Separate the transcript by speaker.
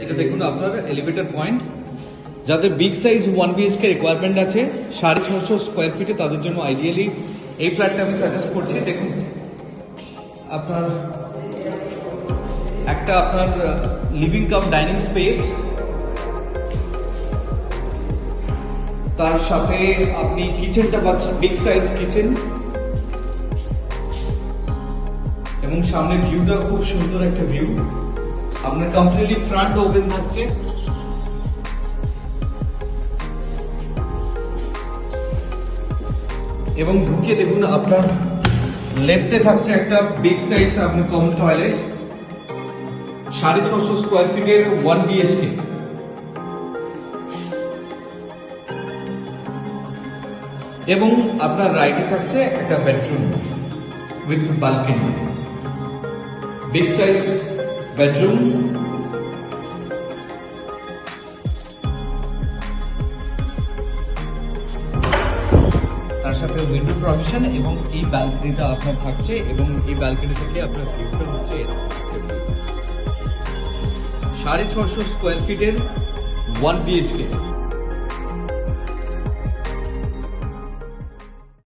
Speaker 1: এটা দেখুন আপনার এলিভেটর পয়েন্ট, যাদের বিগ সাইজ 1 BHK রিকোয়ারমেন্ট আছে 650 স্কোয়ার ফিটে, তাদের জন্য আইডিয়ালি এই ফ্ল্যাটটা আমি সাজেস্ট করছি। দেখুন আপনার একটা আপনার লিভিং কাম ডাইনিং স্পেস, তার সাথে আপনি কিচেনটা পাচ্ছেন, বিগ সাইজ কিচেন, এবং সামনের ভিউটা খুব সুন্দর একটা ভিউ। আপনার কমপ্লিটলি ফ্রন্ট ওপেন থাকছে, এবং ঢুকে দেখুন আপনার লেফটে থাকছে একটা বিগ সাইজ আপনার কমন টয়লেট, 650 স্কোয়ার ফিটের 1 BHK। এবং আপনার রাইটে থাকছে একটা bedroom with balcony, big size bedroom. তার সাথে উইন্ডো প্রভিশন, এবং এই ব্যালকনিটা আপনার থাকছে, এবং এই ব্যালকনি থেকে আপনার ভিউটা হচ্ছে 650 স্কোয়ার ফিটের 1 BHK।